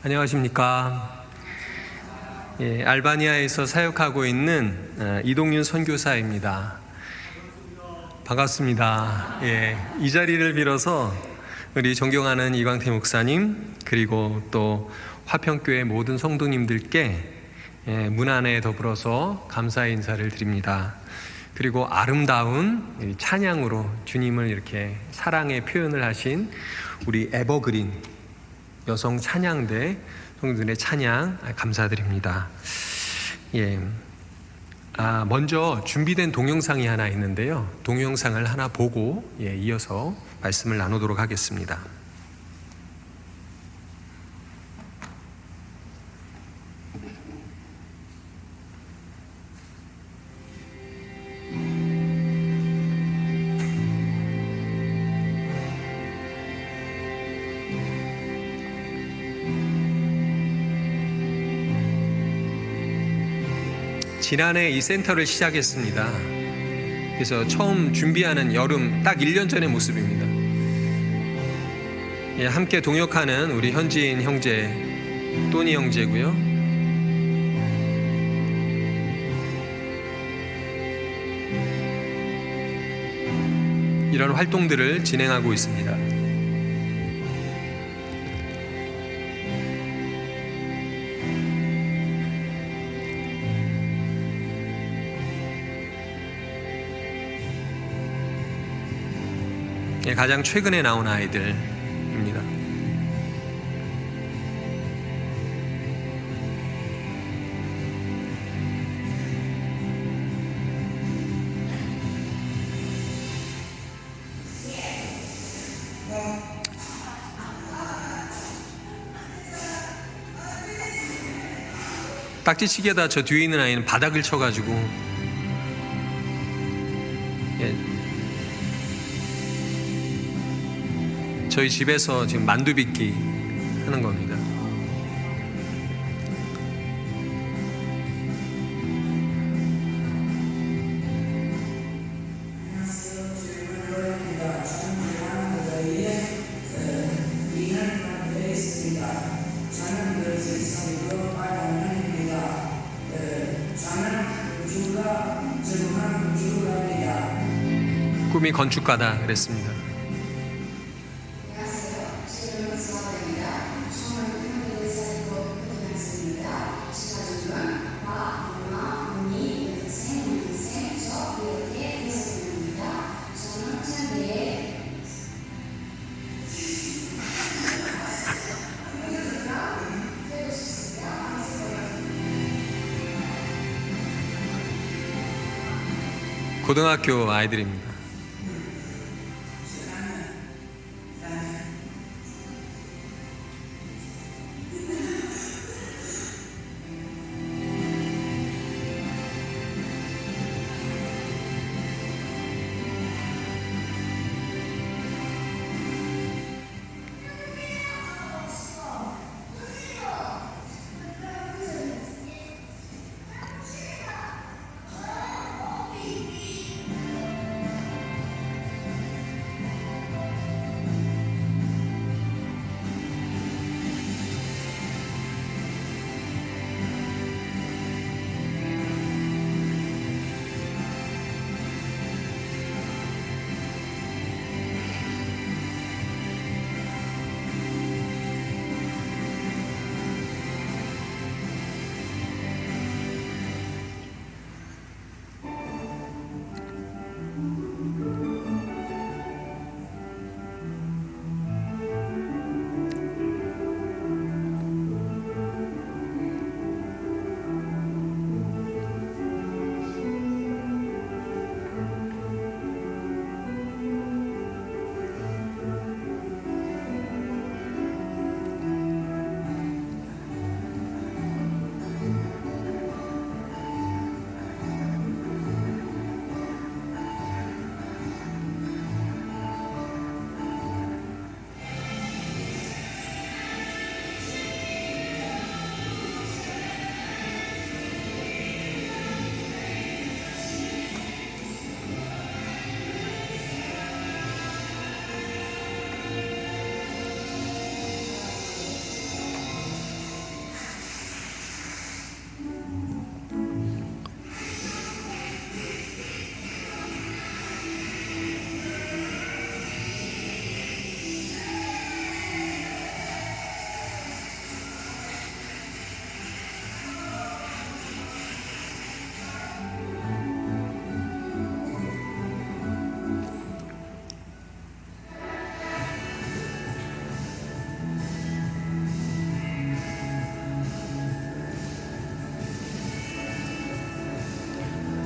안녕하십니까. 알바니아에서 사역하고 있는 이동윤 선교사입니다. 반갑습니다. 이 자리를 빌어서 우리 존경하는 이광태 목사님 그리고 또 화평교회 모든 성도님들께 문 안에 더불어서 감사의 인사를 드립니다. 그리고 아름다운 찬양으로 주님을 이렇게 사랑의 표현을 하신 우리 에버그린 여성 찬양대 성도들의 찬양 감사드립니다. 먼저 준비된 동영상이 하나 있는데요. 동영상을 하나 보고 이어서 말씀을 나누도록 하겠습니다. 지난해 이 센터를 시작했습니다. 그래서 처음 준비하는 여름 딱 1년 전의 모습입니다. 함께 동역하는 우리 현지인 형제 또니 형제고요. 이런 활동들을 진행하고 있습니다. 가장 최근에 나온 아이들입니다. 딱지치기하다 저 뒤에 있는 아이는 바닥을 쳐가지고 저희 집에서 지금 만두 빚기 하는 겁니다. 꿈이 건축가다 그랬습니다. 고등학교 아이들입니다.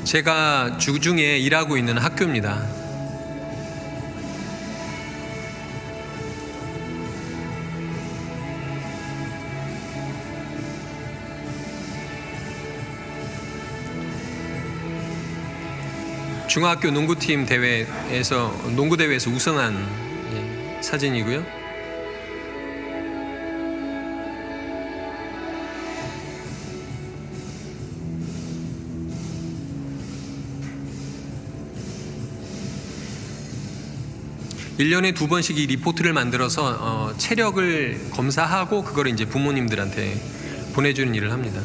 제가 주중에 일하고 있는 학교입니다. 중학교 농구팀 대회에서 농구 대회에서 우승한 사진이고요. 일년에 2번씩 이 리포트를 만들어서 체력을 검사하고 그걸 이제 부모님들한테 보내주는 일을 합니다.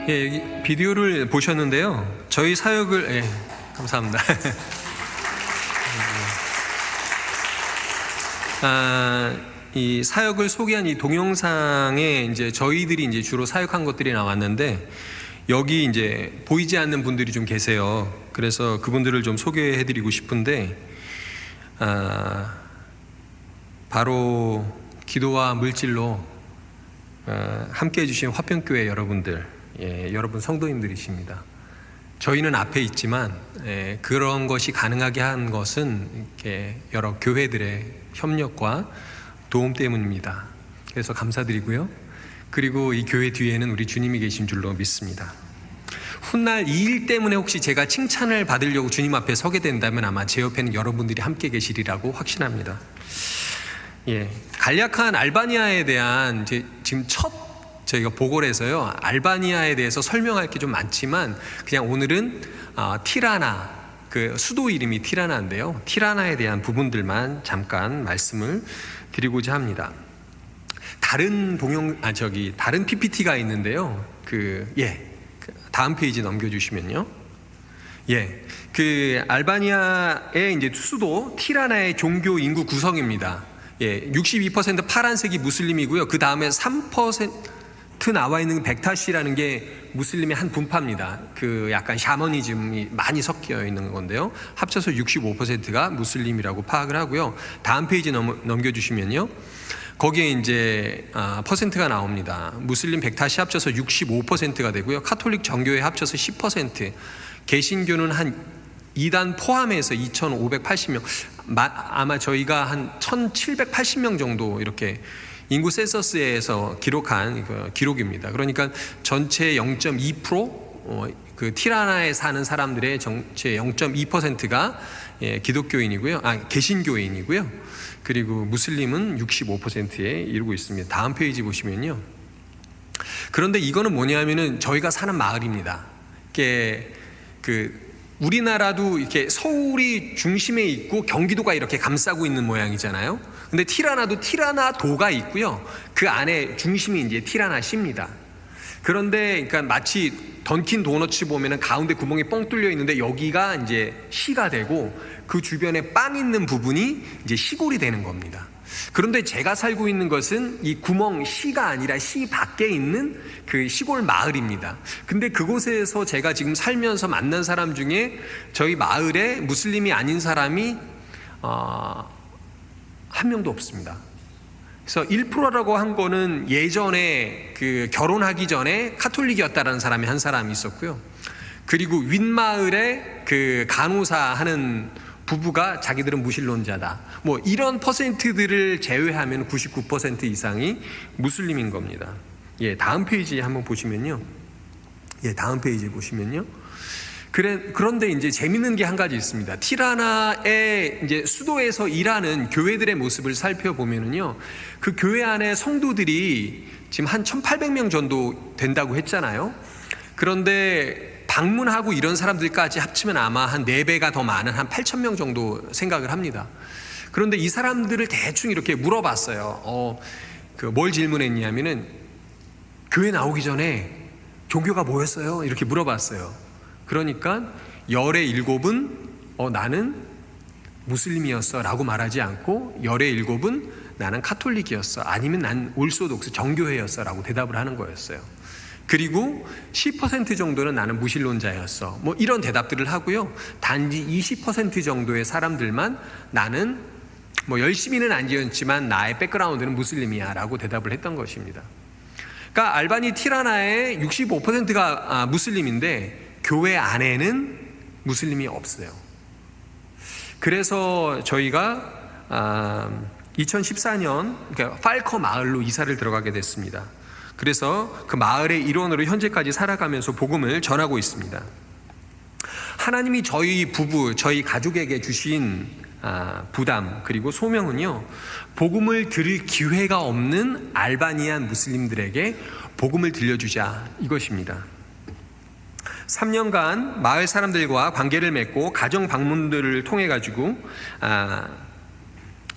예, 여기 비디오를 보셨는데요. 저희 사역을 감사합니다. 이 사역을 소개한 이 동영상에 이제 저희들이 이제 주로 사역한 것들이 나왔는데 여기 이제 보이지 않는 분들이 좀 계세요. 그래서 그분들을 좀 소개해드리고 싶은데 바로 기도와 물질로 함께 해주신 화평교회 여러분들. 여러분 성도님들이십니다. 저희는 앞에 있지만 그런 것이 가능하게 한 것은 이렇게 여러 교회들의 협력과 도움 때문입니다. 그래서 감사드리고요. 그리고 이 교회 뒤에는 우리 주님이 계신 줄로 믿습니다. 훗날 이 일 때문에 혹시 제가 칭찬을 받으려고 주님 앞에 서게 된다면 아마 제 옆에는 여러분들이 함께 계시리라고 확신합니다. 간략한 알바니아에 대한 지금 첫 저희가 보고를 해서요, 알바니아에 대해서 설명할 게 좀 많지만 그냥 오늘은 티라나, 그 수도 이름이 티라나인데요, 티라나에 대한 부분들만 잠깐 말씀을 드리고자 합니다. 다른 다른 PPT가 있는데요. 다음 페이지 넘겨주시면요. 그 알바니아의 이제 수도 티라나의 종교 인구 구성입니다. 62% 파란색이 무슬림이고요. 그 다음에 3% 나와 있는 백타시라는 게 무슬림의 한 분파입니다. 그 약간 샤머니즘이 많이 섞여 있는 건데요. 합쳐서 65%가 무슬림이라고 파악을 하고요. 다음 페이지 넘겨주시면요. 거기에 이제 퍼센트가 나옵니다. 무슬림 백타시 합쳐서 65%가 되고요. 카톨릭 정교회 합쳐서 10%, 개신교는 한 2단 포함해서 2,580명, 아마 저희가 한 1,780명 정도 이렇게 인구 센서스에서 기록한 기록입니다. 그러니까 전체 0.2%, 그 티라나에 사는 사람들의 전체 0.2%가 기독교인이고요. 개신교인이고요. 그리고 무슬림은 65%에 이르고 있습니다. 다음 페이지 보시면요. 그런데 이거는 뭐냐면은 저희가 사는 마을입니다. 우리나라도 이렇게 서울이 중심에 있고 경기도가 이렇게 감싸고 있는 모양이잖아요. 근데 티라나도 티라나도가 있고요. 그 안에 중심이 이제 티라나시입니다. 그런데 그러니까 마치 던킨 도너츠 보면은 가운데 구멍이 뻥 뚫려 있는데 여기가 이제 시가 되고 그 주변에 빵 있는 부분이 이제 시골이 되는 겁니다. 그런데 제가 살고 있는 것은 이 구멍 시가 아니라 시 밖에 있는 그 시골 마을입니다. 근데 그곳에서 제가 지금 살면서 만난 사람 중에 저희 마을에 무슬림이 아닌 사람이 한 명도 없습니다. 그래서 1%라고 한 거는 예전에 그 결혼하기 전에 카톨릭이었다라는 사람이 한 사람이 있었고요. 그리고 윗마을에 그 간호사 하는 부부가 자기들은 무신론자다. 뭐 이런 퍼센트들을 제외하면 99% 이상이 무슬림인 겁니다. 다음 페이지 한번 보시면요. 다음 페이지 보시면요. 그런데 이제 재밌는 게 한 가지 있습니다. 티라나의 이제 수도에서 일하는 교회들의 모습을 살펴보면은요, 그 교회 안에 성도들이 지금 한 1,800명 정도 된다고 했잖아요. 그런데 방문하고 이런 사람들까지 합치면 아마 한 4배가 더 많은 한 8,000명 정도 생각을 합니다. 그런데 이 사람들을 대충 이렇게 물어봤어요. 뭘 질문했냐면은 교회 나오기 전에 종교가 뭐였어요? 이렇게 물어봤어요. 그러니까 열의 일곱은 나는 무슬림이었어 라고 말하지 않고 열의 일곱은 나는 카톨릭이었어, 아니면 난 올소독스 정교회였어 라고 대답을 하는 거였어요. 그리고 10% 정도는 나는 무신론자였어, 뭐 이런 대답들을 하고요. 단지 20% 정도의 사람들만 나는 뭐 열심히는 안 지었지만 나의 백그라운드는 무슬림이야 라고 대답을 했던 것입니다. 그러니까 알바니 티라나의 65%가 무슬림인데 교회 안에는 무슬림이 없어요. 그래서 저희가 2014년 그러니까 팔커 마을로 이사를 들어가게 됐습니다. 그래서 그 마을의 일원으로 현재까지 살아가면서 복음을 전하고 있습니다. 하나님이 저희 부부, 저희 가족에게 주신 부담 그리고 소명은요, 복음을 들을 기회가 없는 알바니안 무슬림들에게 복음을 들려주자, 이것입니다. 3년간 마을 사람들과 관계를 맺고 가정 방문들을 통해 가지고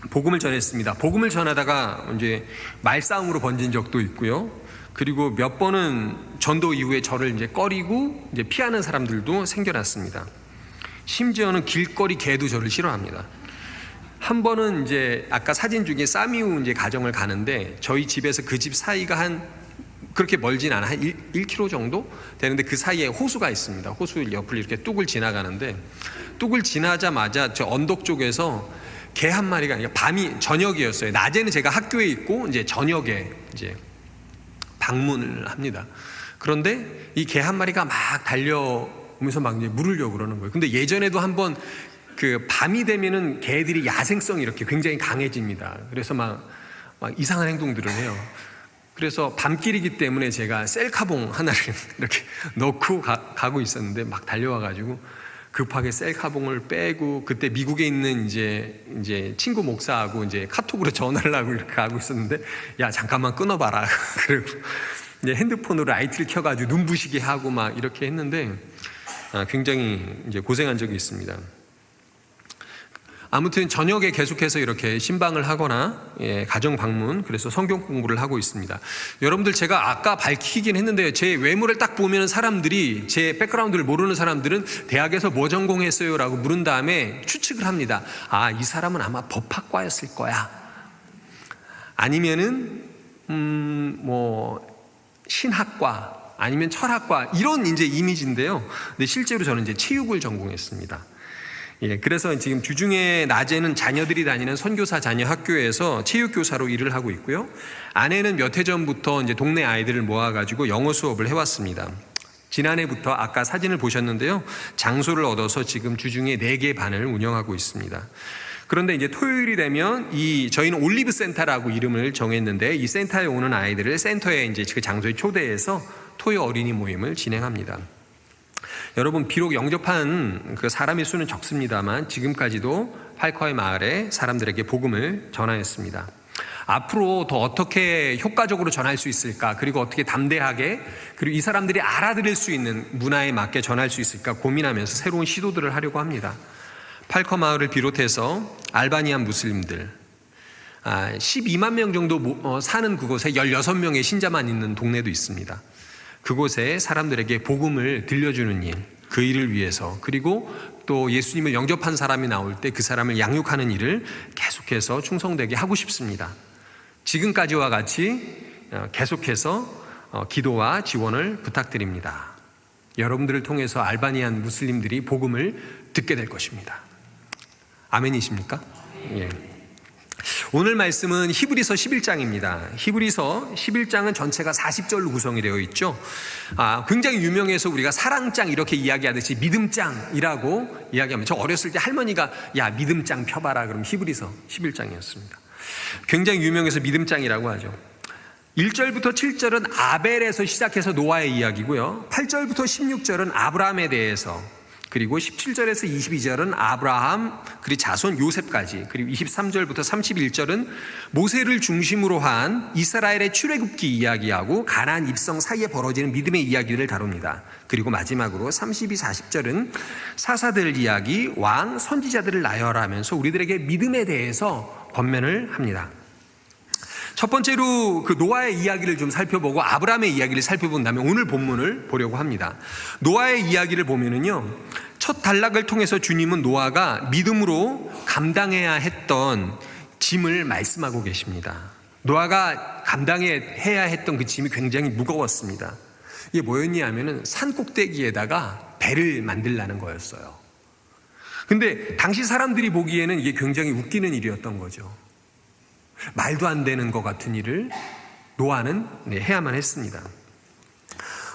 복음을 전했습니다. 복음을 전하다가 이제 말싸움으로 번진 적도 있고요. 그리고 몇 번은 전도 이후에 저를 이제 꺼리고 이제 피하는 사람들도 생겨났습니다. 심지어는 길거리 개도 저를 싫어합니다. 한 번은 이제 아까 사진 중에 사미우 이제 가정을 가는데 저희 집에서 그 집 사이가 한 그렇게 멀진 않아, 한 1km 정도 되는데 그 사이에 호수가 있습니다. 호수 옆을 이렇게 뚝을 지나가는데 뚝을 지나자마자 저 언덕 쪽에서 개 한 마리가, 밤이 저녁이었어요. 낮에는 제가 학교에 있고 이제 저녁에 이제 방문을 합니다. 그런데 이 개 한 마리가 막 달려오면서 막 이제 물으려고 그러는 거예요. 근데 예전에도 한번 그 밤이 되면은 개들이 야생성이 이렇게 굉장히 강해집니다. 그래서 막 이상한 행동들을 해요. 그래서 밤길이기 때문에 제가 셀카봉 하나를 이렇게 넣고 가고 있었는데 막 달려와가지고 급하게 셀카봉을 빼고, 그때 미국에 있는 이제 친구 목사하고 이제 카톡으로 전화를 하고 이렇게 가고 있었는데, 야 잠깐만 끊어봐라. 그리고 이제 핸드폰으로 라이트를 켜가지고 눈부시게 하고 막 이렇게 했는데 굉장히 이제 고생한 적이 있습니다. 아무튼 저녁에 계속해서 이렇게 신방을 하거나 가정 방문, 그래서 성경 공부를 하고 있습니다. 여러분들, 제가 아까 밝히긴 했는데 제 외모를 딱 보면 사람들이, 제 백그라운드를 모르는 사람들은 대학에서 뭐 전공했어요? 라고 물은 다음에 추측을 합니다. 이 사람은 아마 법학과였을 거야. 아니면은 뭐 신학과 아니면 철학과, 이런 이제 이미지인데요. 근데 실제로 저는 이제 체육을 전공했습니다. 그래서 지금 주중에 낮에는 자녀들이 다니는 선교사 자녀 학교에서 체육교사로 일을 하고 있고요. 아내는 몇 해 전부터 이제 동네 아이들을 모아가지고 영어 수업을 해왔습니다. 지난해부터 아까 사진을 보셨는데요. 장소를 얻어서 지금 주중에 4개 반을 운영하고 있습니다. 그런데 이제 토요일이 되면 저희는 올리브 센터라고 이름을 정했는데, 이 센터에 오는 아이들을 센터에 이제 그 장소에 초대해서 토요 어린이 모임을 진행합니다. 여러분, 비록 영접한 그 사람의 수는 적습니다만 지금까지도 팔커의 마을에 사람들에게 복음을 전하였습니다. 앞으로 더 어떻게 효과적으로 전할 수 있을까, 그리고 어떻게 담대하게, 그리고 이 사람들이 알아들을 수 있는 문화에 맞게 전할 수 있을까 고민하면서 새로운 시도들을 하려고 합니다. 팔커 마을을 비롯해서 알바니안 무슬림들 12만 명 정도 사는 그곳에 16명의 신자만 있는 동네도 있습니다. 그곳에 사람들에게 복음을 들려주는 일, 그 일을 위해서, 그리고 또 예수님을 영접한 사람이 나올 때 그 사람을 양육하는 일을 계속해서 충성되게 하고 싶습니다. 지금까지와 같이 계속해서 기도와 지원을 부탁드립니다. 여러분들을 통해서 알바니안 무슬림들이 복음을 듣게 될 것입니다. 아멘이십니까? 예. 오늘 말씀은 히브리서 11장입니다. 히브리서 11장은 전체가 40절로 구성이 되어 있죠. 굉장히 유명해서 우리가 사랑장 이렇게 이야기하듯이 믿음장이라고 이야기하면, 저 어렸을 때 할머니가 야 믿음장 펴봐라 그러면 히브리서 11장이었습니다. 굉장히 유명해서 믿음장이라고 하죠. 1절부터 7절은 아벨에서 시작해서 노아의 이야기고요. 8절부터 16절은 아브라함에 대해서, 그리고 17절에서 22절은 아브라함 그리고 자손 요셉까지, 그리고 23절부터 31절은 모세를 중심으로 한 이스라엘의 출애굽기 이야기하고 가나안 입성 사이에 벌어지는 믿음의 이야기를 다룹니다. 그리고 마지막으로 32, 40절은 사사들 이야기, 왕, 선지자들을 나열하면서 우리들에게 믿음에 대해서 권면을 합니다. 첫 번째로 그 노아의 이야기를 좀 살펴보고 아브라함의 이야기를 살펴본 다음에 오늘 본문을 보려고 합니다. 노아의 이야기를 보면은요, 첫 단락을 통해서 주님은 노아가 믿음으로 감당해야 했던 짐을 말씀하고 계십니다. 노아가 감당해야 했던 그 짐이 굉장히 무거웠습니다. 이게 뭐였냐 하면은 산 꼭대기에다가 배를 만들라는 거였어요. 근데 당시 사람들이 보기에는 이게 굉장히 웃기는 일이었던 거죠. 말도 안 되는 것 같은 일을 노아는 해야만 했습니다.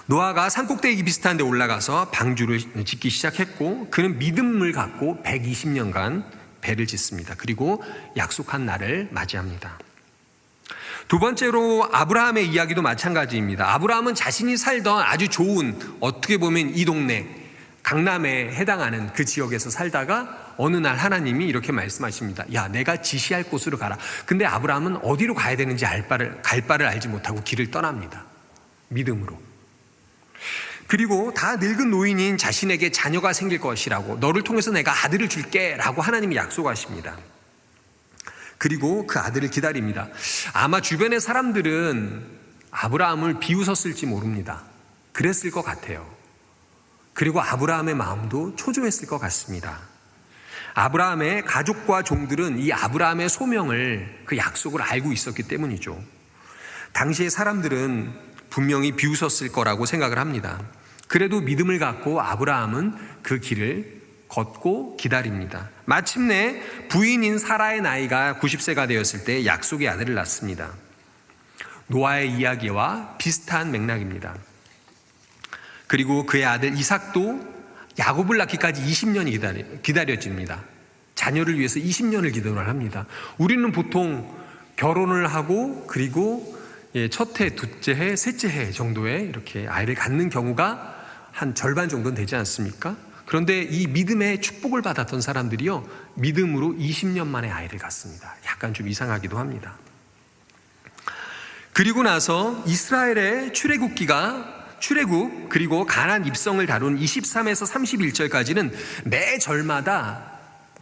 노아가 산꼭대기 비슷한 데 올라가서 방주를 짓기 시작했고, 그는 믿음을 갖고 120년간 배를 짓습니다. 그리고 약속한 날을 맞이합니다. 두 번째로 아브라함의 이야기도 마찬가지입니다. 아브라함은 자신이 살던 아주 좋은, 어떻게 보면 이 동네 강남에 해당하는 그 지역에서 살다가 어느 날 하나님이 이렇게 말씀하십니다. 야, 내가 지시할 곳으로 가라. 근데 아브라함은 어디로 가야 되는지 갈 바를 알지 못하고 길을 떠납니다. 믿음으로. 그리고 다 늙은 노인인 자신에게 자녀가 생길 것이라고, 너를 통해서 내가 아들을 줄게 라고 하나님이 약속하십니다. 그리고 그 아들을 기다립니다. 아마 주변의 사람들은 아브라함을 비웃었을지 모릅니다. 그랬을 것 같아요. 그리고 아브라함의 마음도 초조했을 것 같습니다. 아브라함의 가족과 종들은 이 아브라함의 소명을, 그 약속을 알고 있었기 때문이죠. 당시의 사람들은 분명히 비웃었을 거라고 생각을 합니다. 그래도 믿음을 갖고 아브라함은 그 길을 걷고 기다립니다. 마침내 부인인 사라의 나이가 90세가 되었을 때 약속의 아들을 낳습니다. 노아의 이야기와 비슷한 맥락입니다. 그리고 그의 아들 이삭도 야곱을 낳기까지 20년이 기다려집니다. 자녀를 위해서 20년을 기도를 합니다. 우리는 보통 결혼을 하고 그리고 첫 해, 둘째 해, 셋째 해 정도에 이렇게 아이를 갖는 경우가 한 절반 정도는 되지 않습니까? 그런데 이 믿음의 축복을 받았던 사람들이요, 믿음으로 20년 만에 아이를 갖습니다. 약간 좀 이상하기도 합니다. 그리고 나서 이스라엘의 출애굽 그리고 가나안 입성을 다룬 23에서 31절까지는 매 절마다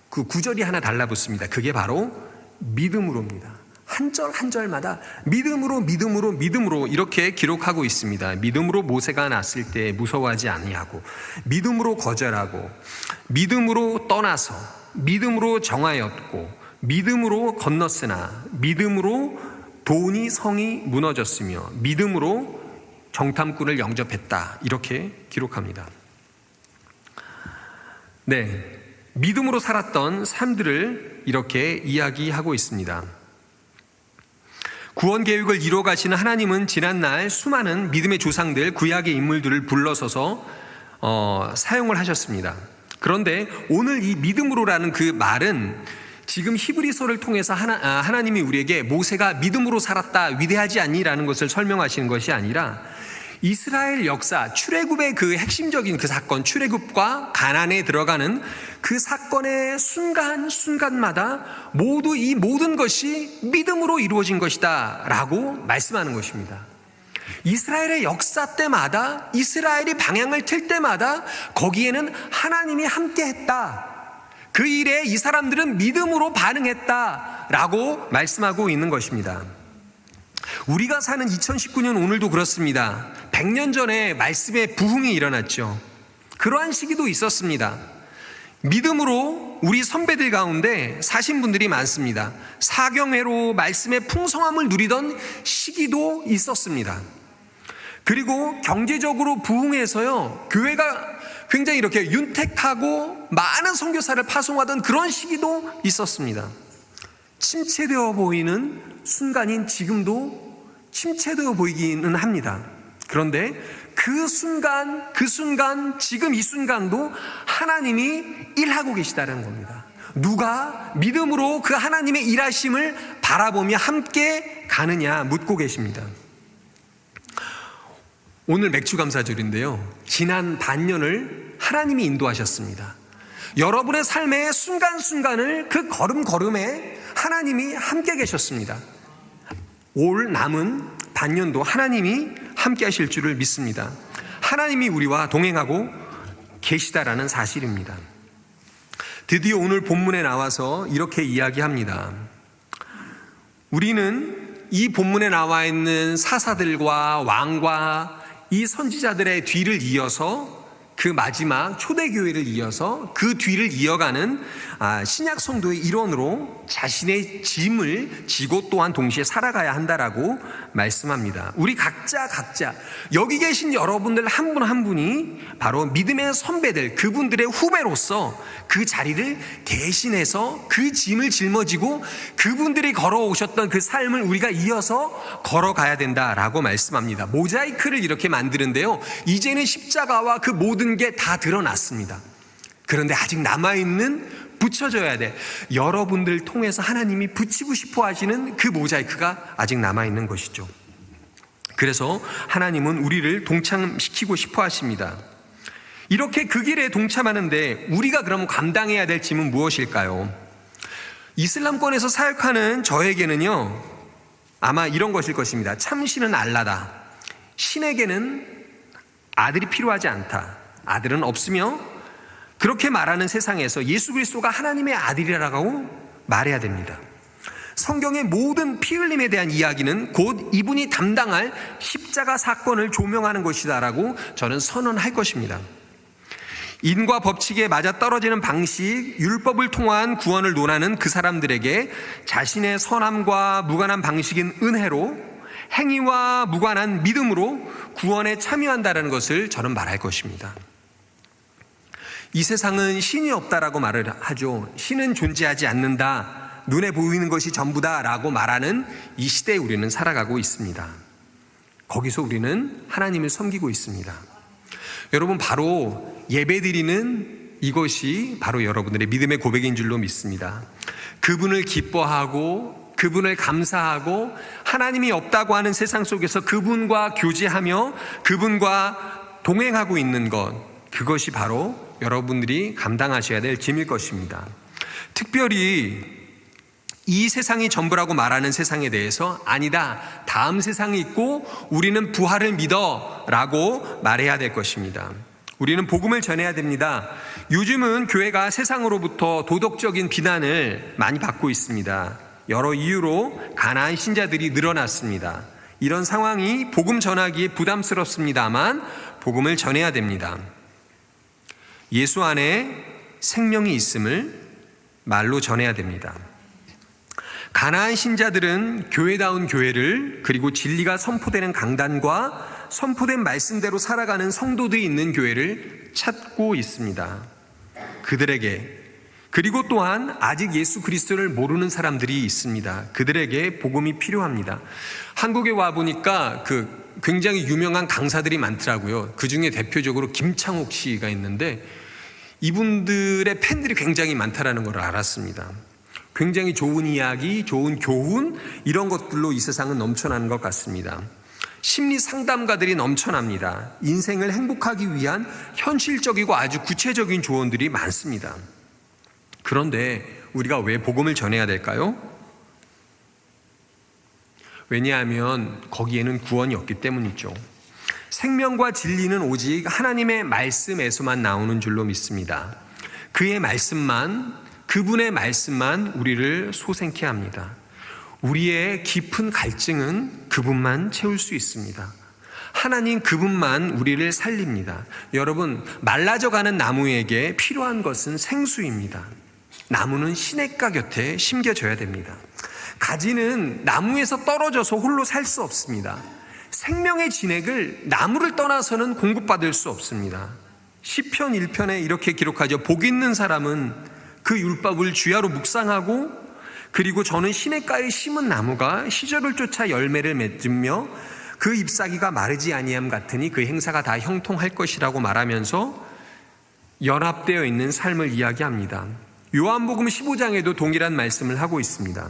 그 구절이 하나 달라붙습니다. 그게 바로 믿음으로입니다. 한 절 한 절마다 믿음으로 이렇게 기록하고 있습니다. 믿음으로 모세가 났을 때 무서워하지 아니하고, 믿음으로 거절하고, 믿음으로 떠나서, 믿음으로 정하였고, 믿음으로 건넜으나, 믿음으로 돈이 성이 무너졌으며, 믿음으로 정탐꾼을 영접했다. 이렇게 기록합니다. 네, 믿음으로 살았던 삶들을 이렇게 이야기하고 있습니다. 구원 계획을 이루어 가시는 하나님은 지난날 수많은 믿음의 조상들, 구약의 인물들을 불러서서 사용을 하셨습니다. 그런데 오늘 이 믿음으로라는 그 말은 지금 히브리서를 통해서 하나님이 우리에게 모세가 믿음으로 살았다, 위대하지 않니라는 것을 설명하시는 것이 아니라 이스라엘 역사, 출애굽의 그 핵심적인 그 사건, 출애굽과 가나안에 들어가는 그 사건의 순간순간마다 모두 이 모든 것이 믿음으로 이루어진 것이다 라고 말씀하는 것입니다. 이스라엘의 역사 때마다, 이스라엘이 방향을 틀 때마다 거기에는 하나님이 함께했다, 그 일에 이 사람들은 믿음으로 반응했다 라고 말씀하고 있는 것입니다. 우리가 사는 2019년 오늘도 그렇습니다. 100년 전에 말씀의 부흥이 일어났죠. 그러한 시기도 있었습니다. 믿음으로 우리 선배들 가운데 사신 분들이 많습니다. 사경회로 말씀의 풍성함을 누리던 시기도 있었습니다. 그리고 경제적으로 부흥해서요, 교회가 굉장히 이렇게 윤택하고 많은 선교사를 파송하던 그런 시기도 있었습니다. 침체되어 보이는 순간인 지금도 침체되어 보이기는 합니다. 그런데 그 순간, 지금 이 순간도 하나님이 일하고 계시다는 겁니다. 누가 믿음으로 그 하나님의 일하심을 바라보며 함께 가느냐 묻고 계십니다. 오늘 맥주감사절인데요, 지난 반년을 하나님이 인도하셨습니다. 여러분의 삶의 순간순간을 그 걸음걸음에 하나님이 함께 계셨습니다. 올 남은 반년도 하나님이 함께 하실 줄을 믿습니다. 하나님이 우리와 동행하고 계시다라는 사실입니다. 드디어 오늘 본문에 나와서 이렇게 이야기합니다. 우리는 이 본문에 나와 있는 사사들과 왕과 이 선지자들의 뒤를 이어서 그 마지막 초대교회를 이어서 그 뒤를 이어가는 신약 성도의 일원으로 자신의 짐을 지고 또한 동시에 살아가야 한다라고 말씀합니다. 우리 각자 여기 계신 여러분들 한 분 한 분이 바로 믿음의 선배들, 그분들의 후배로서 그 자리를 대신해서 그 짐을 짊어지고 그분들이 걸어오셨던 그 삶을 우리가 이어서 걸어가야 된다라고 말씀합니다. 모자이크를 이렇게 만드는데요, 이제는 십자가와 그 모든 게 다 드러났습니다. 그런데 아직 남아있는 붙여져야 돼. 여러분들 통해서 하나님이 붙이고 싶어 하시는 그 모자이크가 아직 남아있는 것이죠. 그래서 하나님은 우리를 동참시키고 싶어 하십니다. 이렇게 그 길에 동참하는데 우리가 그럼 감당해야 될 짐은 무엇일까요? 이슬람권에서 사역하는 저에게는요, 아마 이런 것일 것입니다. 참신은 알라다. 신에게는 아들이 필요하지 않다. 아들은 없으며, 그렇게 말하는 세상에서 예수 그리스도가 하나님의 아들이라고 말해야 됩니다. 성경의 모든 피 흘림에 대한 이야기는 곧 이분이 담당할 십자가 사건을 조명하는 것이다라고 저는 선언할 것입니다. 인과 법칙에 맞아떨어지는 방식, 율법을 통한 구원을 논하는 그 사람들에게 자신의 선함과 무관한 방식인 은혜로, 행위와 무관한 믿음으로 구원에 참여한다는 것을 저는 말할 것입니다. 이 세상은 신이 없다라고 말을 하죠. 신은 존재하지 않는다, 눈에 보이는 것이 전부다라고 말하는 이 시대에 우리는 살아가고 있습니다. 거기서 우리는 하나님을 섬기고 있습니다. 여러분, 바로 예배드리는 이것이 바로 여러분들의 믿음의 고백인 줄로 믿습니다. 그분을 기뻐하고 그분을 감사하고 하나님이 없다고 하는 세상 속에서 그분과 교제하며 그분과 동행하고 있는 것, 그것이 바로 여러분들이 감당하셔야 될 짐일 것입니다. 특별히 이 세상이 전부라고 말하는 세상에 대해서 아니다, 다음 세상이 있고 우리는 부활을 믿어 라고 말해야 될 것입니다. 우리는 복음을 전해야 됩니다. 요즘은 교회가 세상으로부터 도덕적인 비난을 많이 받고 있습니다. 여러 이유로 가난한 신자들이 늘어났습니다. 이런 상황이 복음 전하기에 부담스럽습니다만 복음을 전해야 됩니다. 예수 안에 생명이 있음을 말로 전해야 됩니다. 가나안 신자들은 교회다운 교회를, 그리고 진리가 선포되는 강단과 선포된 말씀대로 살아가는 성도들이 있는 교회를 찾고 있습니다. 그들에게, 그리고 또한 아직 예수 그리스도를 모르는 사람들이 있습니다. 그들에게 복음이 필요합니다. 한국에 와보니까 굉장히 유명한 강사들이 많더라고요. 그 중에 대표적으로 김창옥 씨가 있는데 이분들의 팬들이 굉장히 많다라는 걸 알았습니다. 굉장히 좋은 이야기, 좋은 교훈, 이런 것들로 이 세상은 넘쳐나는 것 같습니다. 심리 상담가들이 넘쳐납니다. 인생을 행복하기 위한 현실적이고 아주 구체적인 조언들이 많습니다. 그런데 우리가 왜 복음을 전해야 될까요? 왜냐하면 거기에는 구원이 없기 때문이죠. 생명과 진리는 오직 하나님의 말씀에서만 나오는 줄로 믿습니다. 그의 말씀만, 그분의 말씀만 우리를 소생케 합니다. 우리의 깊은 갈증은 그분만 채울 수 있습니다. 하나님 그분만 우리를 살립니다. 여러분, 말라져가는 나무에게 필요한 것은 생수입니다. 나무는 시냇가 곁에 심겨져야 됩니다. 가지는 나무에서 떨어져서 홀로 살 수 없습니다. 생명의 진액을 나무를 떠나서는 공급받을 수 없습니다. 시편 1편에 이렇게 기록하죠. 복 있는 사람은 그 율법을 주야로 묵상하고, 그리고 저는 시냇가에 심은 나무가 시절을 쫓아 열매를 맺으며 그 잎사귀가 마르지 아니함 같으니 그 행사가 다 형통할 것이라고 말하면서 연합되어 있는 삶을 이야기합니다. 요한복음 15장에도 동일한 말씀을 하고 있습니다.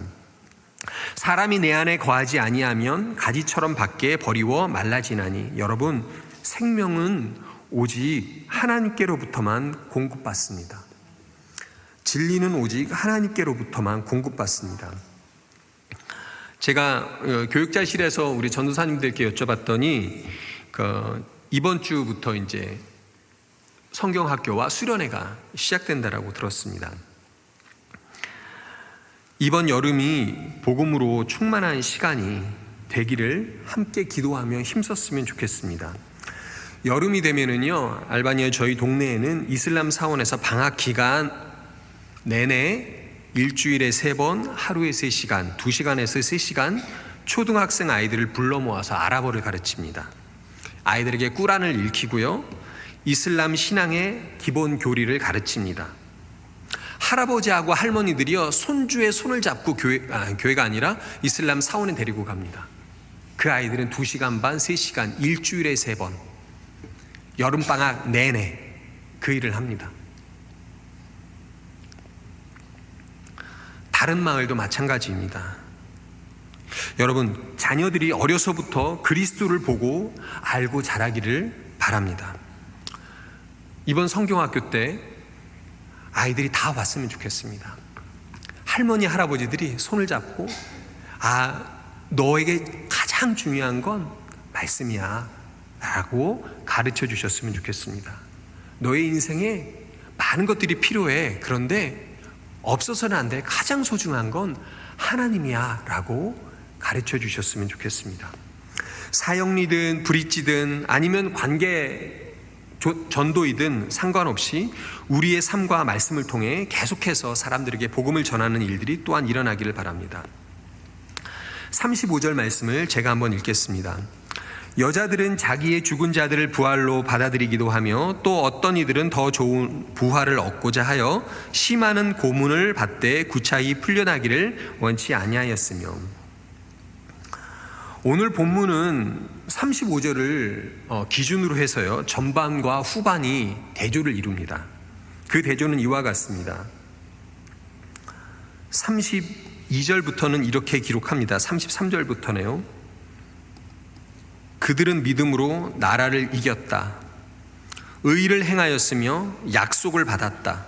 사람이 내 안에 거하지 아니하면 가지처럼 밖에 버리워 말라지나니. 여러분, 생명은 오직 하나님께로부터만 공급받습니다. 진리는 오직 하나님께로부터만 공급받습니다. 제가 교육자실에서 우리 전도사님들께 여쭤봤더니 이번 주부터 이제 성경학교와 수련회가 시작된다라고 들었습니다. 이번 여름이 복음으로 충만한 시간이 되기를 함께 기도하며 힘썼으면 좋겠습니다. 여름이 되면은요, 알바니아 저희 동네에는 이슬람 사원에서 방학 기간 내내 일주일에 3번, 하루에 3시간, 2시간에서 3시간 초등학생 아이들을 불러 모아서 아랍어를 가르칩니다. 아이들에게 꾸란을 읽히고요, 이슬람 신앙의 기본 교리를 가르칩니다. 할아버지하고 할머니들이요, 손주의 손을 잡고 교회가 아니라 이슬람 사원에 데리고 갑니다. 그 아이들은 2시간 반, 3시간, 일주일에 3번, 여름방학 내내 그 일을 합니다. 다른 마을도 마찬가지입니다. 여러분, 자녀들이 어려서부터 그리스도를 보고 알고 자라기를 바랍니다. 이번 성경학교 때 아이들이 다 왔으면 좋겠습니다. 할머니, 할아버지들이 손을 잡고 너에게 가장 중요한 건 말씀이야 라고 가르쳐 주셨으면 좋겠습니다. 너의 인생에 많은 것들이 필요해. 그런데 없어서는 안 돼. 가장 소중한 건 하나님이야 라고 가르쳐 주셨으면 좋겠습니다. 사형리든 브릿지든 아니면 관계 전도이든 상관없이 우리의 삶과 말씀을 통해 계속해서 사람들에게 복음을 전하는 일들이 또한 일어나기를 바랍니다. 35절 말씀을 제가 한번 읽겠습니다. 여자들은 자기의 죽은 자들을 부활로 받아들이기도 하며 또 어떤 이들은 더 좋은 부활을 얻고자 하여 심하는 고문을 받되 구차히 풀려나기를 원치 아니하였으며. 오늘 본문은 35절을 기준으로 해서요, 전반과 후반이 대조를 이룹니다. 그 대조는 이와 같습니다. 32절부터는 이렇게 기록합니다. 33절부터네요. 그들은 믿음으로 나라를 이겼다. 의를 행하였으며 약속을 받았다.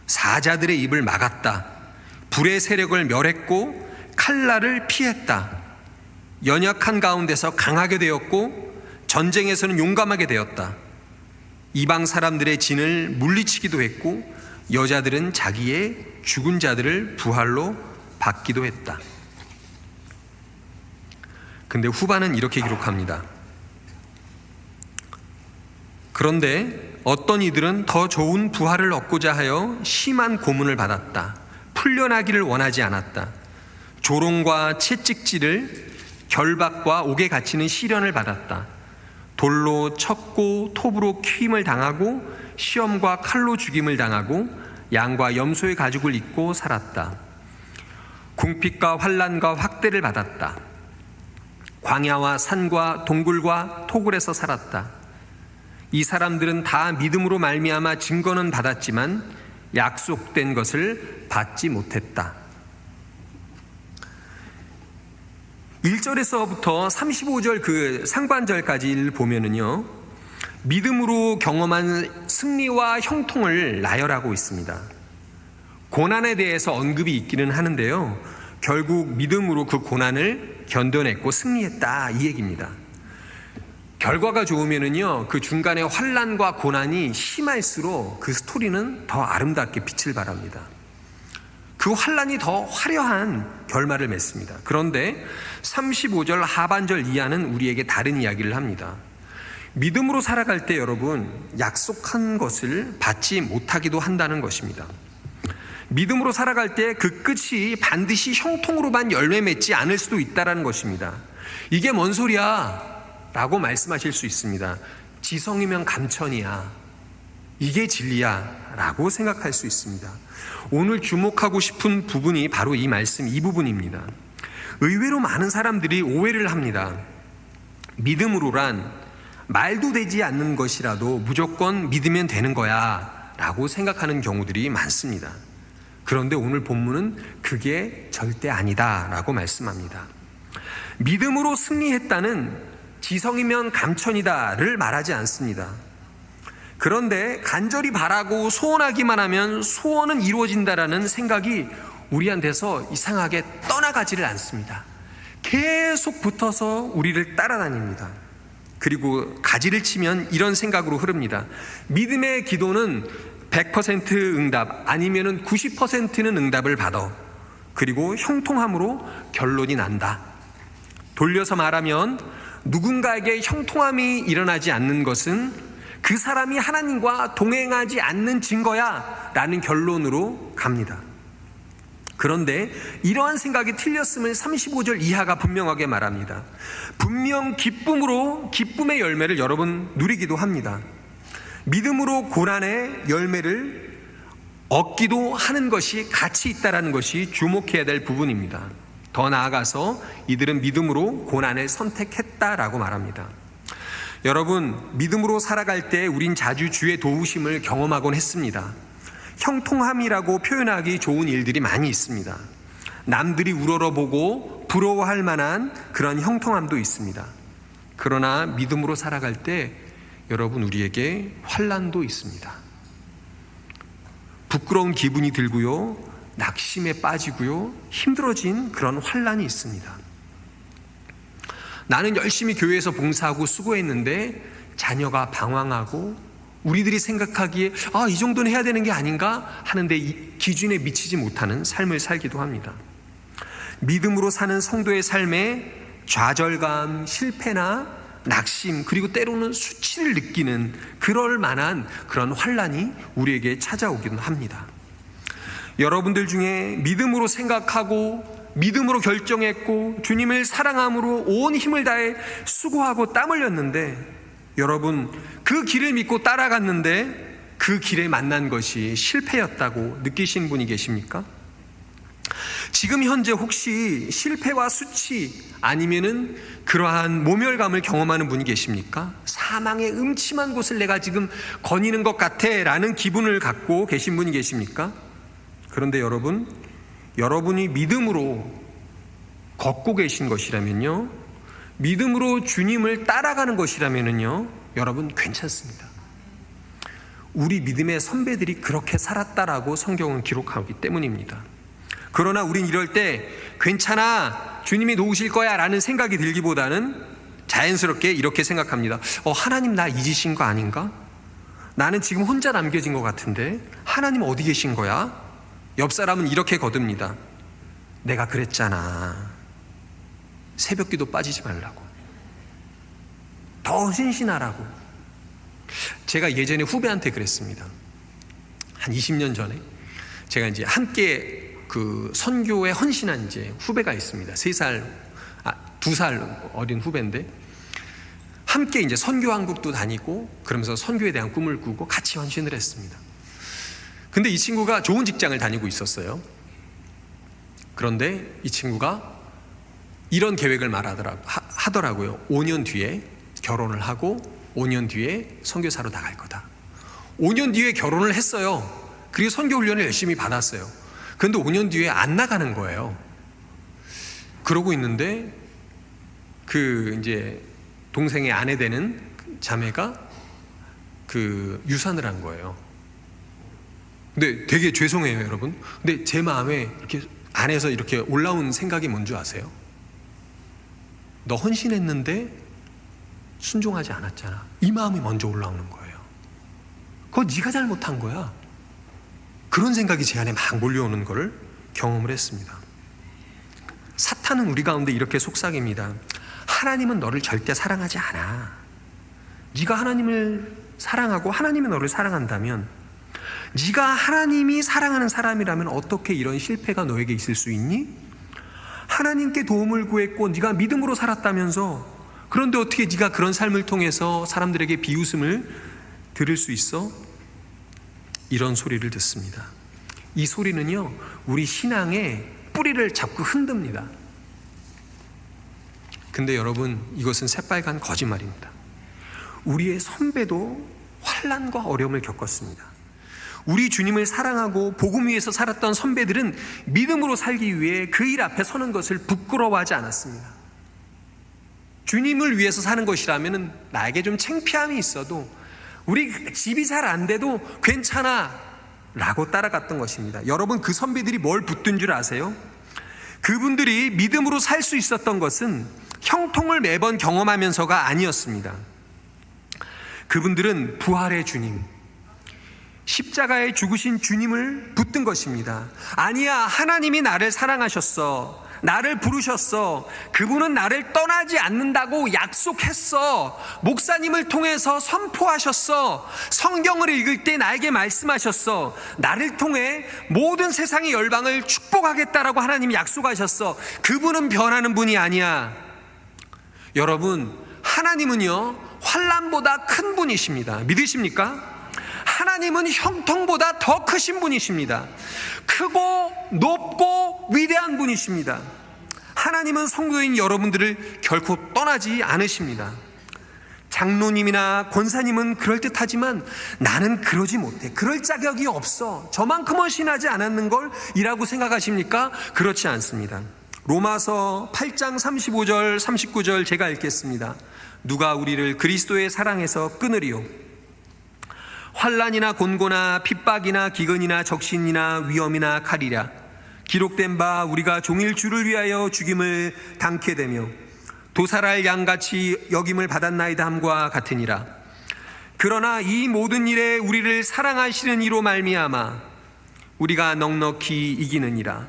사자들의 입을 막았다. 불의 세력을 멸했고 칼날을 피했다. 연약한 가운데서 강하게 되었고 전쟁에서는 용감하게 되었다. 이방 사람들의 진을 물리치기도 했고 여자들은 자기의 죽은 자들을 부활로 받기도 했다. 근데 후반은 이렇게 기록합니다. 그런데 어떤 이들은 더 좋은 부활을 얻고자 하여 심한 고문을 받았다. 풀려나기를 원하지 않았다. 조롱과 채찍질을, 결박과 옥에 갇히는 시련을 받았다. 돌로 쳤고 톱으로 휨을 당하고 시험과 칼로 죽임을 당하고 양과 염소의 가죽을 입고 살았다. 궁핍과 환난과 학대를 받았다. 광야와 산과 동굴과 토굴에서 살았다. 이 사람들은 다 믿음으로 말미암아 증거는 받았지만 약속된 것을 받지 못했다. 1절에서부터 35절 그 상반절까지를 보면은요, 믿음으로 경험한 승리와 형통을 나열하고 있습니다. 고난에 대해서 언급이 있기는 하는데요, 결국 믿음으로 그 고난을 견뎌냈고 승리했다, 이 얘기입니다. 결과가 좋으면은요, 그 중간에 환난과 고난이 심할수록 그 스토리는 더 아름답게 빛을 발합니다. 그 환난이 더 화려한 결말을 맺습니다. 그런데 35절 하반절 이하는 우리에게 다른 이야기를 합니다. 믿음으로 살아갈 때 여러분, 약속한 것을 받지 못하기도 한다는 것입니다. 믿음으로 살아갈 때 그 끝이 반드시 형통으로만 열매 맺지 않을 수도 있다는 것입니다. 이게 뭔 소리야? 라고 말씀하실 수 있습니다. 지성이면 감천이야, 이게 진리야 라고 생각할 수 있습니다. 오늘 주목하고 싶은 부분이 바로 이 말씀, 이 부분입니다. 의외로 많은 사람들이 오해를 합니다. 믿음으로란 말도 되지 않는 것이라도 무조건 믿으면 되는 거야 라고 생각하는 경우들이 많습니다. 그런데 오늘 본문은 그게 절대 아니다 라고 말씀합니다. 믿음으로 승리했다는 지성이면 감천이다를 말하지 않습니다. 그런데 간절히 바라고 소원하기만 하면 소원은 이루어진다라는 생각이 우리한테서 이상하게 떠나가지를 않습니다. 계속 붙어서 우리를 따라다닙니다. 그리고 가지를 치면 이런 생각으로 흐릅니다. 믿음의 기도는 100% 응답 아니면 90%는 응답을 받아. 그리고 형통함으로 결론이 난다. 돌려서 말하면 누군가에게 형통함이 일어나지 않는 것은 그 사람이 하나님과 동행하지 않는 증거야 라는 결론으로 갑니다. 그런데 이러한 생각이 틀렸음을 35절 이하가 분명하게 말합니다. 분명 기쁨으로 기쁨의 열매를 여러분 누리기도 합니다. 믿음으로 고난의 열매를 얻기도 하는 것이 가치 있다는 것이 주목해야 될 부분입니다. 더 나아가서 이들은 믿음으로 고난을 선택했다라고 말합니다. 여러분, 믿음으로 살아갈 때 우린 자주 주의 도우심을 경험하곤 했습니다. 형통함이라고 표현하기 좋은 일들이 많이 있습니다. 남들이 우러러보고 부러워할 만한 그런 형통함도 있습니다. 그러나 믿음으로 살아갈 때 여러분, 우리에게 환난도 있습니다. 부끄러운 기분이 들고요, 낙심에 빠지고요, 힘들어진 그런 환난이 있습니다. 나는 열심히 교회에서 봉사하고 수고했는데 자녀가 방황하고 우리들이 생각하기에 이 정도는 해야 되는 게 아닌가 하는데 이 기준에 미치지 못하는 삶을 살기도 합니다. 믿음으로 사는 성도의 삶에 좌절감, 실패나 낙심, 그리고 때로는 수치를 느끼는 그럴 만한 그런 환난이 우리에게 찾아오기도 합니다. 여러분들 중에 믿음으로 생각하고 믿음으로 결정했고 주님을 사랑함으로 온 힘을 다해 수고하고 땀 흘렸는데, 여러분 그 길을 믿고 따라갔는데 그 길에 만난 것이 실패였다고 느끼신 분이 계십니까? 지금 현재 혹시 실패와 수치 아니면은 그러한 모멸감을 경험하는 분이 계십니까? 사망의 음침한 곳을 내가 지금 거니는 것 같아 라는 기분을 갖고 계신 분이 계십니까? 그런데 여러분, 여러분이 믿음으로 걷고 계신 것이라면요, 믿음으로 주님을 따라가는 것이라면요, 여러분 괜찮습니다. 우리 믿음의 선배들이 그렇게 살았다라고 성경은 기록하기 때문입니다. 그러나 우린 이럴 때 괜찮아, 주님이 도우실 거야 라는 생각이 들기보다는 자연스럽게 이렇게 생각합니다. 하나님 나 잊으신 거 아닌가? 나는 지금 혼자 남겨진 것 같은데 하나님 어디 계신 거야? 옆 사람은 이렇게 거듭니다. 내가 그랬잖아. 새벽기도 빠지지 말라고, 더 신신하라고. 제가 예전에 후배한테 그랬습니다. 한 20년 전에 제가 이제 함께 그 선교에 헌신한 이제 후배가 있습니다. 2살 어린 후배인데 함께 이제 선교왕국도 다니고 그러면서 선교에 대한 꿈을 꾸고 같이 헌신을 했습니다. 근데 이 친구가 좋은 직장을 다니고 있었어요. 그런데 이 친구가 이런 계획을 하더라고요. 5년 뒤에 결혼을 하고 5년 뒤에 선교사로 나갈 거다. 5년 뒤에 결혼을 했어요. 그리고 선교 훈련을 열심히 받았어요. 그런데 5년 뒤에 안 나가는 거예요. 그러고 있는데 그 이제 동생의 아내 되는 자매가 그 유산을 한 거예요. 근데 되게 죄송해요, 여러분. 근데 제 마음에 이렇게 안에서 이렇게 올라온 생각이 뭔지 아세요? 너 헌신했는데 순종하지 않았잖아. 이 마음이 먼저 올라오는 거예요. 그거 네가 잘못한 거야. 그런 생각이 제 안에 막 몰려오는 것을 경험을 했습니다. 사탄은 우리 가운데 이렇게 속삭입니다. 하나님은 너를 절대 사랑하지 않아. 네가 하나님을 사랑하고 하나님이 너를 사랑한다면, 네가 하나님이 사랑하는 사람이라면 어떻게 이런 실패가 너에게 있을 수 있니? 하나님께 도움을 구했고 네가 믿음으로 살았다면서, 그런데 어떻게 네가 그런 삶을 통해서 사람들에게 비웃음을 들을 수 있어? 이런 소리를 듣습니다. 이 소리는요, 우리 신앙의 뿌리를 잡고 흔듭니다. 근데 여러분, 이것은 새빨간 거짓말입니다. 우리의 선배도 환난과 어려움을 겪었습니다. 우리 주님을 사랑하고 복음 위에서 살았던 선배들은 믿음으로 살기 위해 그 일 앞에 서는 것을 부끄러워하지 않았습니다. 주님을 위해서 사는 것이라면 나에게 좀 창피함이 있어도, 우리 집이 잘 안 돼도 괜찮아 라고 따라갔던 것입니다. 여러분, 그 선배들이 뭘 붙든 줄 아세요? 그분들이 믿음으로 살 수 있었던 것은 형통을 매번 경험하면서가 아니었습니다. 그분들은 부활의 주님, 십자가에 죽으신 주님을 붙든 것입니다. 아니야, 하나님이 나를 사랑하셨어, 나를 부르셨어, 그분은 나를 떠나지 않는다고 약속했어, 목사님을 통해서 선포하셨어, 성경을 읽을 때 나에게 말씀하셨어, 나를 통해 모든 세상의 열방을 축복하겠다라고 하나님이 약속하셨어. 그분은 변하는 분이 아니야. 여러분, 하나님은요 환난보다 큰 분이십니다. 믿으십니까? 하나님은 형통보다 더 크신 분이십니다. 크고 높고 위대한 분이십니다. 하나님은 성도인 여러분들을 결코 떠나지 않으십니다. 장로님이나 권사님은 그럴듯하지만 나는 그러지 못해, 그럴 자격이 없어, 저만큼은 신하지 않았는 걸 이라고 생각하십니까? 그렇지 않습니다. 로마서 8장 35절 39절 제가 읽겠습니다. 누가 우리를 그리스도의 사랑에서 끊으리요? 환난이나 곤고나 핍박이나 기근이나 적신이나 위험이나 칼이랴. 기록된 바 우리가 종일 주를 위하여 죽임을 당케 되며 도살할 양같이 여김을 받았나이다 함과 같으니라. 그러나 이 모든 일에 우리를 사랑하시는 이로 말미암아 우리가 넉넉히 이기느니라.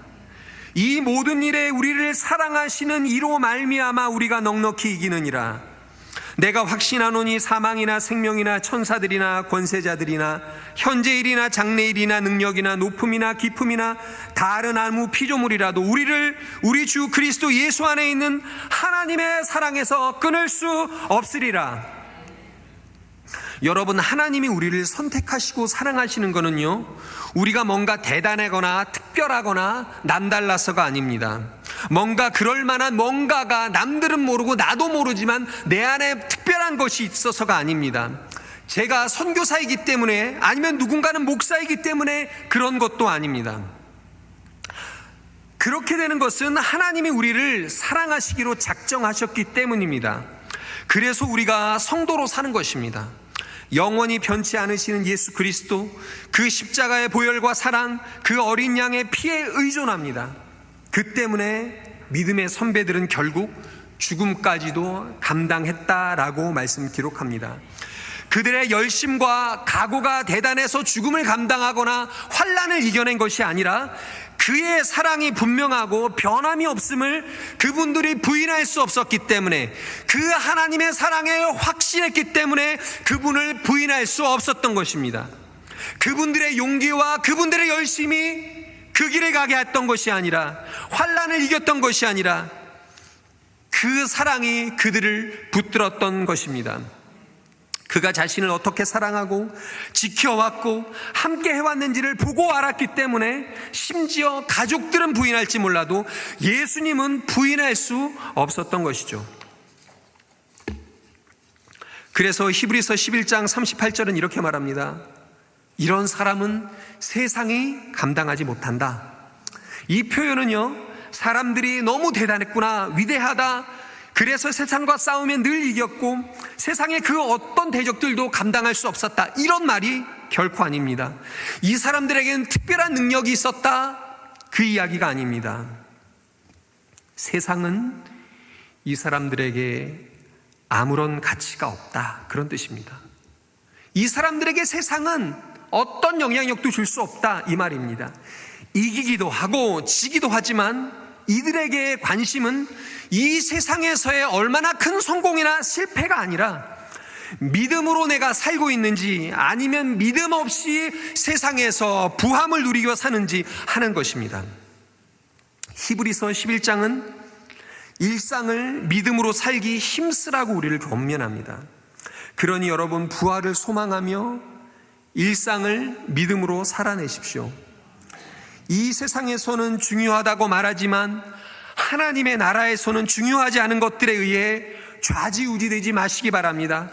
이 모든 일에 우리를 사랑하시는 이로 말미암아 우리가 넉넉히 이기느니라. 내가 확신하노니 사망이나 생명이나 천사들이나 권세자들이나 현재일이나 장래일이나 능력이나 높음이나 깊음이나 다른 아무 피조물이라도 우리를 우리 주 그리스도 예수 안에 있는 하나님의 사랑에서 끊을 수 없으리라. 여러분, 하나님이 우리를 선택하시고 사랑하시는 것은요 우리가 뭔가 대단하거나 특별하거나 남달라서가 아닙니다. 뭔가 그럴 만한 뭔가가 남들은 모르고 나도 모르지만 내 안에 특별한 것이 있어서가 아닙니다. 제가 선교사이기 때문에, 아니면 누군가는 목사이기 때문에 그런 것도 아닙니다. 그렇게 되는 것은 하나님이 우리를 사랑하시기로 작정하셨기 때문입니다. 그래서 우리가 성도로 사는 것입니다. 영원히 변치 않으시는 예수 그리스도, 그 십자가의 보혈과 사랑, 그 어린 양의 피에 의존합니다. 그 때문에 믿음의 선배들은 결국 죽음까지도 감당했다라고 말씀 기록합니다. 그들의 열심과 각오가 대단해서 죽음을 감당하거나 환난을 이겨낸 것이 아니라 그의 사랑이 분명하고 변함이 없음을 그분들이 부인할 수 없었기 때문에, 그 하나님의 사랑에 확신했기 때문에 그분을 부인할 수 없었던 것입니다. 그분들의 용기와 그분들의 열심이 그 길에 가게 했던 것이 아니라, 환난을 이겼던 것이 아니라 그 사랑이 그들을 붙들었던 것입니다. 그가 자신을 어떻게 사랑하고 지켜왔고 함께 해왔는지를 보고 알았기 때문에 심지어 가족들은 부인할지 몰라도 예수님은 부인할 수 없었던 것이죠. 그래서 히브리서 11장 38절은 이렇게 말합니다. 이런 사람은 세상이 감당하지 못한다. 이 표현은요, 사람들이 너무 대단했구나, 위대하다, 그래서 세상과 싸우면 늘 이겼고 세상의 그 어떤 대적들도 감당할 수 없었다, 이런 말이 결코 아닙니다. 이 사람들에게는 특별한 능력이 있었다, 그 이야기가 아닙니다. 세상은 이 사람들에게 아무런 가치가 없다, 그런 뜻입니다. 이 사람들에게 세상은 어떤 영향력도 줄 수 없다, 이 말입니다. 이기기도 하고 지기도 하지만 이들에게 관심은 이 세상에서의 얼마나 큰 성공이나 실패가 아니라 믿음으로 내가 살고 있는지, 아니면 믿음 없이 세상에서 부함을 누리고 사는지 하는 것입니다. 히브리서 11장은 일상을 믿음으로 살기 힘쓰라고 우리를 권면합니다. 그러니 여러분, 부활을 소망하며 일상을 믿음으로 살아내십시오. 이 세상에서는 중요하다고 말하지만 하나님의 나라에서는 중요하지 않은 것들에 의해 좌지우지되지 마시기 바랍니다.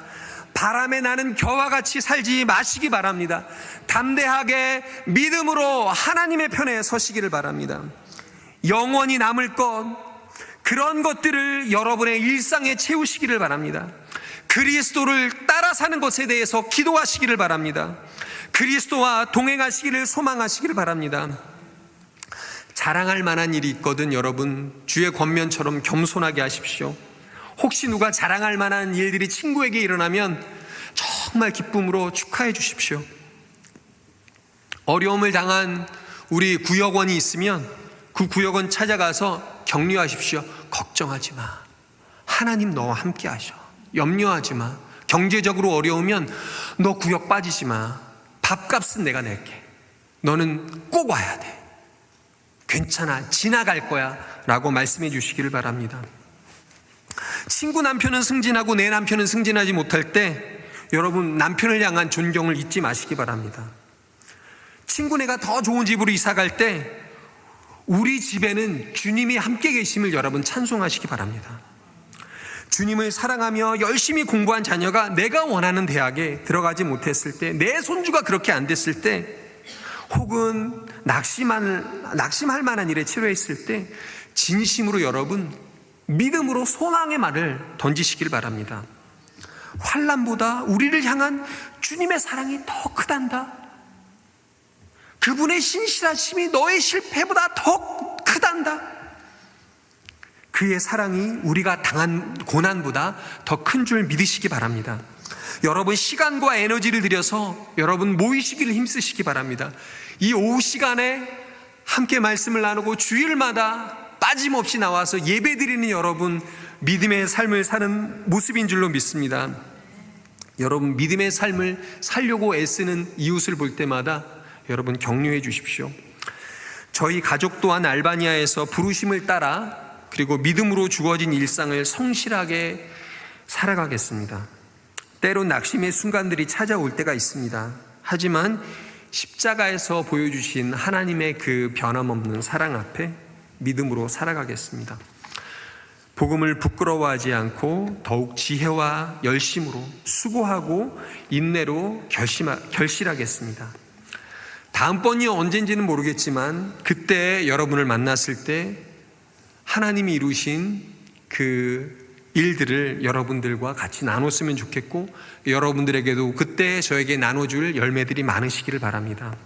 바람에 나는 겨와 같이 살지 마시기 바랍니다. 담대하게 믿음으로 하나님의 편에 서시기를 바랍니다. 영원히 남을 것, 그런 것들을 여러분의 일상에 채우시기를 바랍니다. 그리스도를 따라 사는 것에 대해서 기도하시기를 바랍니다. 그리스도와 동행하시기를 소망하시기를 바랍니다. 자랑할 만한 일이 있거든 여러분, 주의 권면처럼 겸손하게 하십시오. 혹시 누가 자랑할 만한 일들이 친구에게 일어나면 정말 기쁨으로 축하해 주십시오. 어려움을 당한 우리 구역원이 있으면 그 구역원 찾아가서 격려하십시오. 걱정하지 마. 하나님 너와 함께 하셔. 염려하지 마. 경제적으로 어려우면 너 구역 빠지지 마. 밥값은 내가 낼게. 너는 꼭 와야 돼. 괜찮아. 지나갈 거야. 라고 말씀해 주시기를 바랍니다. 친구 남편은 승진하고 내 남편은 승진하지 못할 때 여러분 남편을 향한 존경을 잊지 마시기 바랍니다. 친구네가 더 좋은 집으로 이사 갈 때 우리 집에는 주님이 함께 계심을 여러분 찬송하시기 바랍니다. 주님을 사랑하며 열심히 공부한 자녀가 내가 원하는 대학에 들어가지 못했을 때, 내 손주가 그렇게 안 됐을 때, 혹은 낙심할 만한 일에 치료했을 때 진심으로 여러분 믿음으로 소망의 말을 던지시길 바랍니다. 환난보다 우리를 향한 주님의 사랑이 더 크단다. 그분의 신실하심이 너의 실패보다 더 크단다. 그의 사랑이 우리가 당한 고난보다 더 큰 줄 믿으시기 바랍니다. 여러분 시간과 에너지를 들여서 여러분 모이시기를 힘쓰시기 바랍니다. 이 오후 시간에 함께 말씀을 나누고 주일마다 빠짐없이 나와서 예배드리는 여러분 믿음의 삶을 사는 모습인 줄로 믿습니다. 여러분 믿음의 삶을 살려고 애쓰는 이웃을 볼 때마다 여러분 격려해 주십시오. 저희 가족 또한 알바니아에서 부르심을 따라 그리고 믿음으로 주어진 일상을 성실하게 살아가겠습니다. 때론 낙심의 순간들이 찾아올 때가 있습니다. 하지만 십자가에서 보여주신 하나님의 그 변함없는 사랑 앞에 믿음으로 살아가겠습니다. 복음을 부끄러워하지 않고 더욱 지혜와 열심으로 수고하고 인내로 결실하겠습니다. 다음번이 언젠지는 모르겠지만 그때 여러분을 만났을 때 하나님이 이루신 그 일들을 여러분들과 같이 나눴으면 좋겠고 여러분들에게도 그때 저에게 나눠줄 열매들이 많으시기를 바랍니다.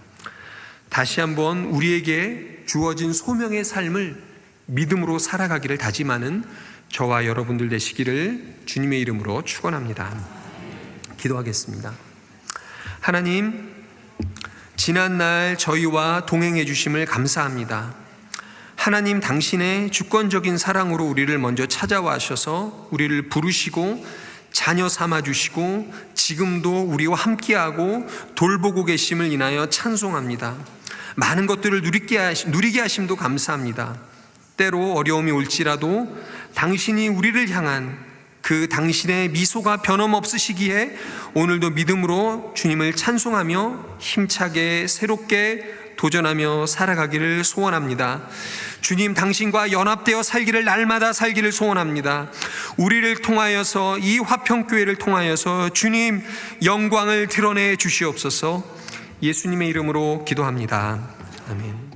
다시 한번 우리에게 주어진 소명의 삶을 믿음으로 살아가기를 다짐하는 저와 여러분들 되시기를 주님의 이름으로 축원합니다. 기도하겠습니다. 하나님, 지난날 저희와 동행해 주심을 감사합니다. 하나님 당신의 주권적인 사랑으로 우리를 먼저 찾아와셔서 우리를 부르시고 자녀 삼아 주시고 지금도 우리와 함께하고 돌보고 계심을 인하여 찬송합니다. 많은 것들을 누리게 하심도 감사합니다. 때로 어려움이 올지라도 당신이 우리를 향한 그 당신의 미소가 변함없으시기에 오늘도 믿음으로 주님을 찬송하며 힘차게 새롭게 도전하며 살아가기를 소원합니다. 주님, 당신과 연합되어 살기를 날마다 살기를 소원합니다. 우리를 통하여서 이 화평교회를 통하여서 주님 영광을 드러내 주시옵소서. 예수님의 이름으로 기도합니다. 아멘.